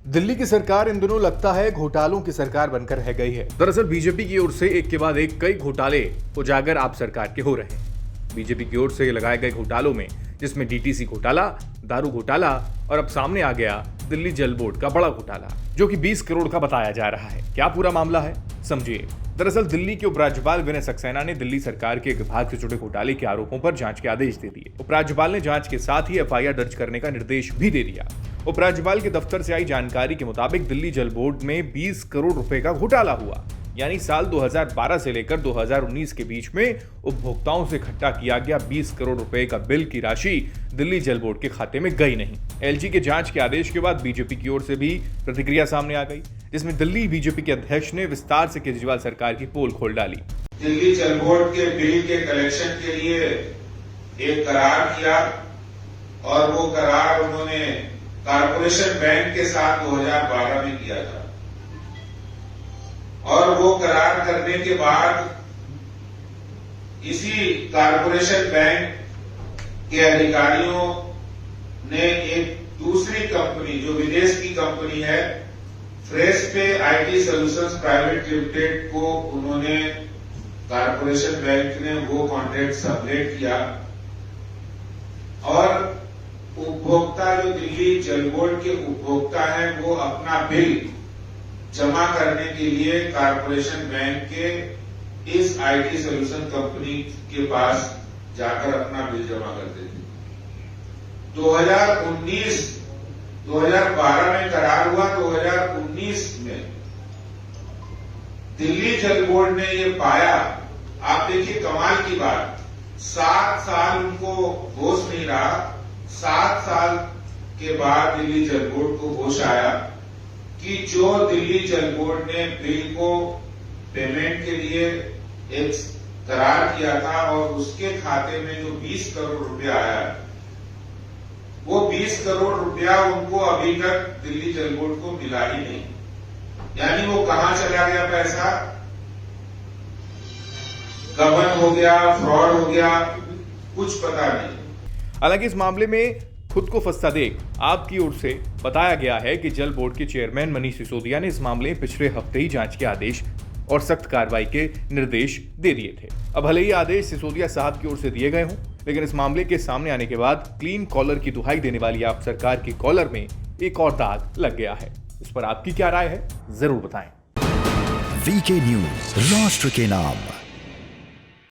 दिल्ली की सरकार इन दिनों लगता है घोटालों की सरकार बनकर रह गई है। दरअसल बीजेपी की ओर से एक के बाद एक कई घोटाले उजागर आप सरकार के हो रहे हैं। बीजेपी की ओर से लगाए गए घोटालों में जिसमें डीटीसी घोटाला, दारू घोटाला और अब सामने आ गया दिल्ली जल बोर्ड का बड़ा घोटाला, जो कि 20 करोड़ का बताया जा रहा है। क्या पूरा मामला है, समझिए। दरअसल दिल्ली के उपराज्यपाल विनय सक्सेना ने दिल्ली सरकार के एक विभाग से जुड़े घोटाले के आरोपों पर जांच के आदेश दे दिए। उपराज्यपाल ने जांच के साथ ही एफआईआर दर्ज करने का निर्देश भी दे दिया। उपराज्यपाल के दफ्तर से आई जानकारी के मुताबिक दिल्ली जल बोर्ड में 20 करोड़ रुपए का घोटाला हुआ, यानी साल 2012 से लेकर 2019 के बीच में उपभोक्ताओं से इकट्ठा किया गया 20 करोड़ रुपए का बिल की राशि दिल्ली जल बोर्ड के खाते में गई नहीं। एलजी के जांच के आदेश के बाद बीजेपी की ओर से भी प्रतिक्रिया सामने आ गई, जिसमें दिल्ली बीजेपी के अध्यक्ष ने विस्तार से केजरीवाल सरकार की पोल खोल डाली। दिल्ली जल बोर्ड के बिल के कलेक्शन के लिए एक करार किया और वो करार उन्होंने कारपोरेशन बैंक के साथ 2012 में किया था और वो करार करने के बाद इसी कारपोरेशन बैंक के अधिकारियों ने एक दूसरी कंपनी जो विदेश की कंपनी है फ्रेशपे आईटी सॉल्यूशंस प्राइवेट लिमिटेड को उन्होंने कारपोरेशन बैंक ने वो कॉन्ट्रैक्ट सबलेट किया और उपभोक्ता जो दिल्ली जल बोर्ड के उपभोक्ता हैं वो अपना बिल जमा करने के लिए कारपोरेशन बैंक के इस आईटी सॉल्यूशन कंपनी के पास जाकर अपना बिल जमा करते थे। 2012 में करार हुआ, 2019 में दिल्ली जल बोर्ड ने ये पाया। आप देखिए कमाल की बात, 7 साल उनको होश नहीं रहा। 7 साल के बाद दिल्ली जल बोर्ड को होश आया कि जो दिल्ली जल बोर्ड ने बिल को पेमेंट के लिए एक करार किया था और उसके खाते में जो 20 करोड़ रुपया आया, वो 20 करोड़ रुपया उनको अभी तक दिल्ली जल बोर्ड को मिला ही नहीं। यानी वो कहां चला गया पैसा, गबन हो गया, फ्रॉड हो गया, कुछ पता नहीं। हालांकि इस मामले में खुद को फंसता देख आपकी ओर से बताया गया है कि जल बोर्ड के चेयरमैन मनीष सिसोदिया ने इस मामले में पिछले हफ्ते ही जांच के आदेश और सख्त कार्रवाई के निर्देश दे दिए थे। अब भले ही आदेश सिसोदिया साहब की ओर से दिए गए हों, लेकिन इस मामले के सामने आने के बाद क्लीन कॉलर की दुहाई देने वाली आप सरकार की कॉलर में एक और दाग लग गया है। इस पर आपकी क्या राय है, जरूर बताएं। वीके न्यूज, राष्ट्र के नाम।